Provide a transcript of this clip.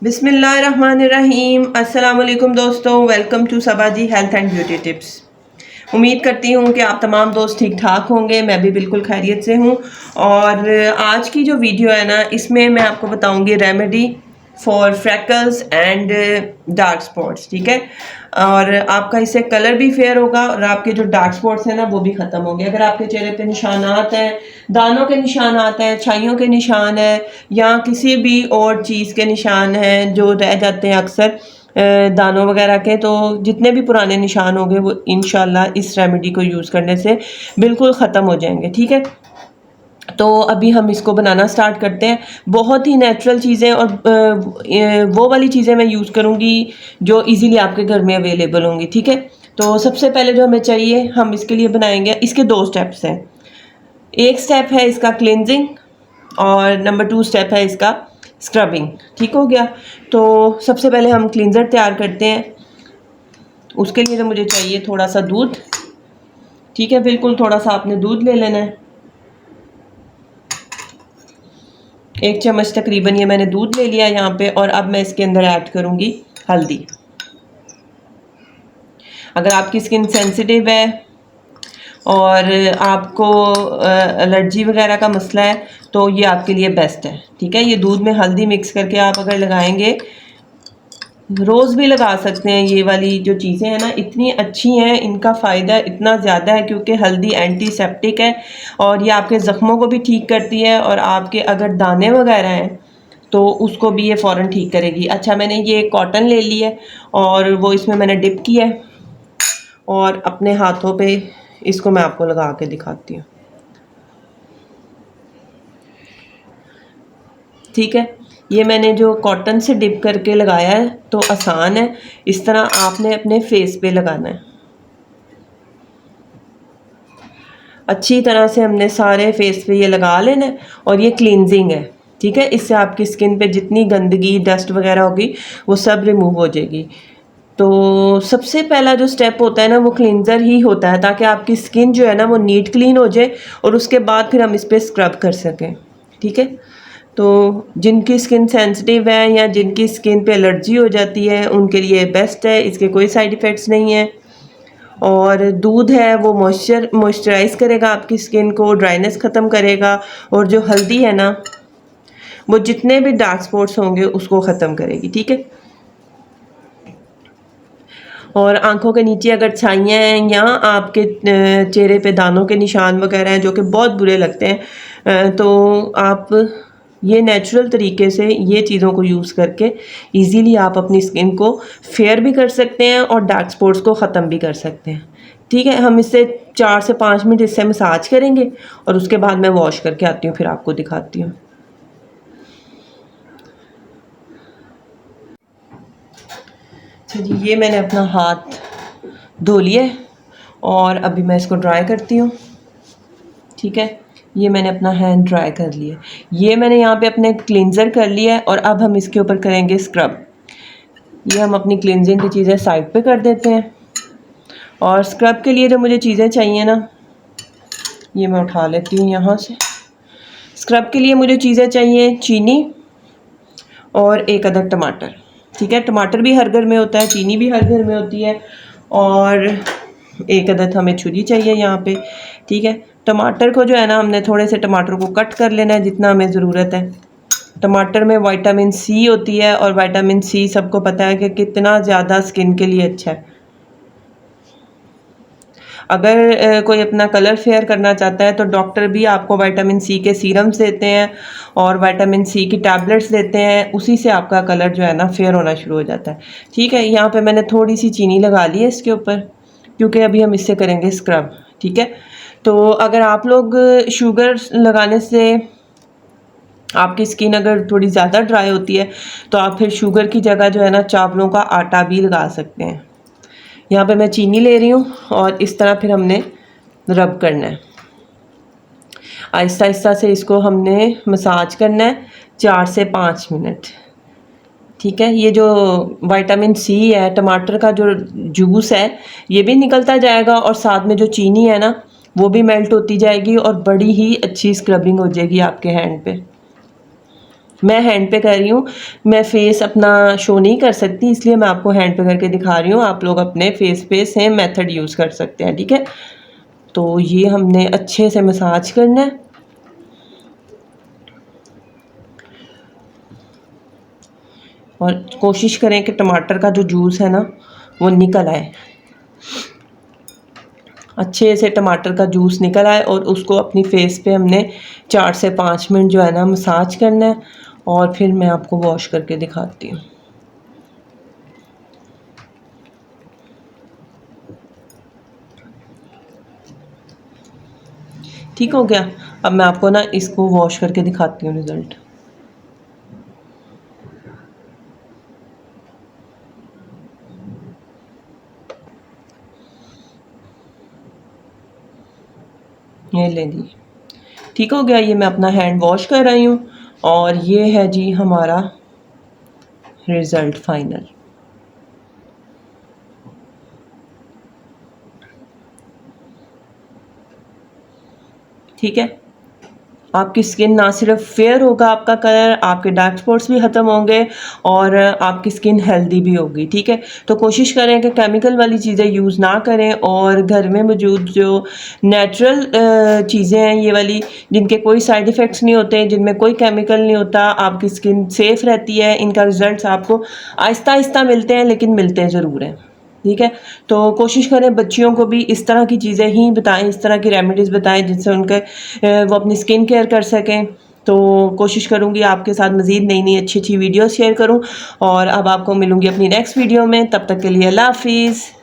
बिस्मिल्लाहिर्रहमानिर्रहीम। अस्सलाम वालेकुम दोस्तों, वेलकम टू सबाजी हेल्थ एंड ब्यूटी टिप्स। उम्मीद करती हूँ कि आप तमाम दोस्त ठीक ठाक होंगे। मैं भी बिल्कुल खैरियत से हूँ। और आज की जो वीडियो है ना, इसमें मैं आपको बताऊँगी remedy for freckles and dark spots. ठीक है, और आपका इससे कलर भी फेयर होगा और आपके जो डार्क स्पॉट्स हैं ना वो भी ख़त्म होंगे। अगर आपके चेहरे पे निशानात हैं, दानों के निशानात हैं, छाइयों के निशान हैं, या किसी भी और चीज़ के निशान हैं जो रह जाते हैं अक्सर दानों वगैरह के, तो जितने भी पुराने निशान होंगे वो इंशाल्लाह इस रेमेडी को यूज़ करने से बिल्कुल ख़त्म हो जाएंगे। ठीक है, तो अभी हम इसको बनाना स्टार्ट करते हैं। बहुत ही नेचुरल चीज़ें और वो वाली चीज़ें मैं यूज़ करूँगी जो इजीली आपके घर में अवेलेबल होंगी। ठीक है, तो सबसे पहले जो हमें चाहिए, हम इसके लिए बनाएंगे, इसके 2 स्टेप्स हैं। एक स्टेप है इसका क्लिनजिंग और नंबर 2 स्टेप है इसका स्क्रबिंग। ठीक हो गया, तो सबसे पहले हम क्लिनज़र तैयार करते हैं। उसके लिए तो मुझे चाहिए थोड़ा सा दूध। ठीक है, बिल्कुल थोड़ा सा आपने दूध ले लेना है। 1 चम्मच तकरीबन ये मैंने दूध ले लिया यहाँ पे। और अब मैं इसके अंदर ऐड करूँगी हल्दी। अगर आपकी स्किन सेंसिटिव है और आपको एलर्जी वगैरह का मसला है तो ये आपके लिए बेस्ट है। ठीक है, ये दूध में हल्दी मिक्स करके आप अगर लगाएंगे, रोज़ भी लगा सकते हैं। ये वाली जो चीज़ें हैं ना इतनी अच्छी हैं, इनका फ़ायदा इतना ज़्यादा है क्योंकि हल्दी एंटीसेप्टिक है और ये आपके ज़ख्मों को भी ठीक करती है और आपके अगर दाने वगैरह हैं तो उसको भी ये फ़ौरन ठीक करेगी। अच्छा, मैंने ये कॉटन ले ली है और वो इसमें मैंने डिप किया है और अपने हाथों पे इसको मैं आपको लगा के दिखाती हूँ। ठीक है, ये मैंने जो कॉटन से डिप करके लगाया है तो आसान है। इस तरह आपने अपने फेस पे लगाना है। अच्छी तरह से हमने सारे फेस पे ये लगा लेना है और ये क्लींजिंग है। ठीक है, इससे आपकी स्किन पे जितनी गंदगी डस्ट वगैरह होगी वो सब रिमूव हो जाएगी। तो सबसे पहला जो स्टेप होता है ना वो क्लींजर ही होता है, ताकि आपकी स्किन जो है ना वो नीट क्लीन हो जाए और उसके बाद फिर हम इस पर स्क्रब कर सकें। ठीक है, तो जिनकी स्किन सेंसिटिव है या जिनकी स्किन पे एलर्जी हो जाती है उनके लिए बेस्ट है, इसके कोई साइड इफ़ेक्ट्स नहीं है। और दूध है वो मॉइस्चराइज़ करेगा आपकी स्किन को, ड्राइनेस ख़त्म करेगा। और जो हल्दी है ना वो जितने भी डार्क स्पॉट्स होंगे उसको ख़त्म करेगी। ठीक है, और आंखों के नीचे अगर छाइयाँ हैं या आपके चेहरे पे दानों के निशान वगैरह हैं जो कि बहुत बुरे लगते हैं, तो आप ये नेचुरल तरीके से ये चीज़ों को यूज़ करके इजीली आप अपनी स्किन को फेयर भी कर सकते हैं और डार्क स्पॉट्स को ख़त्म भी कर सकते हैं। ठीक है, हम इससे 4 से 5 मिनट इससे मसाज करेंगे और उसके बाद मैं वॉश करके आती हूँ, फिर आपको दिखाती हूँ। अच्छा जी, ये मैंने अपना हाथ धो लिया है और अभी मैं इसको ड्राई करती हूँ। ठीक है, ये मैंने अपना हैंड ड्राई कर लिया। ये मैंने यहाँ पे अपने क्लींजर कर लिया है और अब हम इसके ऊपर करेंगे स्क्रब। ये हम अपनी क्लींजिंग की चीज़ें साइड पे कर देते हैं। और स्क्रब के लिए जो मुझे चीज़ें चाहिए ना, ये मैं उठा लेती हूँ यहाँ से। स्क्रब के लिए मुझे चीज़ें चाहिए चीनी और 1 अदद टमाटर। ठीक है, टमाटर भी हर घर में होता है, चीनी भी हर घर में होती है और 1 अदद हमें छुरी चाहिए यहाँ पे। ठीक है, टमाटर को जो है ना हमने थोड़े से टमाटर को कट कर लेना है जितना हमें ज़रूरत है। टमाटर में विटामिन सी होती है और विटामिन सी सबको पता है कि कितना ज़्यादा स्किन के लिए अच्छा है। अगर कोई अपना कलर फेयर करना चाहता है तो डॉक्टर भी आपको विटामिन सी के सीरम्स देते हैं और विटामिन सी की टैबलेट्स देते हैं, उसी से आपका कलर जो है ना फेयर होना शुरू हो जाता है। ठीक है, यहाँ पे मैंने थोड़ी सी चीनी लगा ली है इसके ऊपर क्योंकि अभी हम इससे करेंगे स्क्रब। ठीक है, तो अगर आप लोग शुगर लगाने से आपकी स्किन अगर थोड़ी ज़्यादा ड्राई होती है तो आप फिर शुगर की जगह जो है ना चावलों का आटा भी लगा सकते हैं। यहाँ पे मैं चीनी ले रही हूँ और इस तरह फिर हमने रब करना है। आहिस्ता आहिस्ता से इसको हमने मसाज करना है 4 से 5 मिनट। ठीक है, ये जो विटामिन सी है, टमाटर का जो जूस है, ये भी निकलता जाएगा और साथ में जो चीनी है ना वो भी मेल्ट होती जाएगी और बड़ी ही अच्छी स्क्रबिंग हो जाएगी आपके हैंड पे। मैं हैंड पे कर रही हूँ, मैं फेस अपना शो नहीं कर सकती, इसलिए मैं आपको हैंड पे करके दिखा रही हूँ। आप लोग अपने फेस पे सेम मेथड यूज़ कर सकते हैं, ठीक है। तो ये हमने अच्छे से मसाज करना है और कोशिश करें कि टमाटर का जो जूस है ना वो निकल आए, अच्छे से टमाटर का जूस निकल आए और उसको अपनी फेस पे हमने 4 से 5 मिनट जो है ना मसाज करना है और फिर मैं आपको वॉश करके दिखाती हूँ। ठीक हो गया। अब मैं आपको ना इसको वॉश करके दिखाती हूँ रिज़ल्ट। ये ले ली, ठीक हो गया। ये मैं अपना हैंड वॉश कर रही हूँ और ये है जी हमारा रिज़ल्ट फाइनल। ठीक है, आपकी स्किन ना सिर्फ फेयर होगा आपका कलर, आपके डार्क स्पॉट्स भी ख़त्म होंगे और आपकी स्किन हेल्दी भी होगी, ठीक है। तो कोशिश करें कि केमिकल वाली चीज़ें यूज़ ना करें और घर में मौजूद जो नेचुरल चीज़ें हैं ये वाली, जिनके कोई साइड इफ़ेक्ट्स नहीं होते, जिनमें कोई केमिकल नहीं होता, आपकी स्किन सेफ़ रहती है। इनका रिज़ल्ट आपको आहिस्ता आहिस्ता मिलते हैं, लेकिन मिलते ज़रूर हैं, ठीक है। तो कोशिश करें बच्चियों को भी इस तरह की चीज़ें ही बताएं, इस तरह की रेमेडीज़ बताएं जिनसे उनके वो अपनी स्किन केयर कर सकें। तो कोशिश करूँगी आपके साथ मज़ीद नई नई अच्छी अच्छी वीडियोस शेयर करूँ और अब आपको मिलूँगी अपनी नेक्स्ट वीडियो में। तब तक के लिए अल्लाह हाफिज़।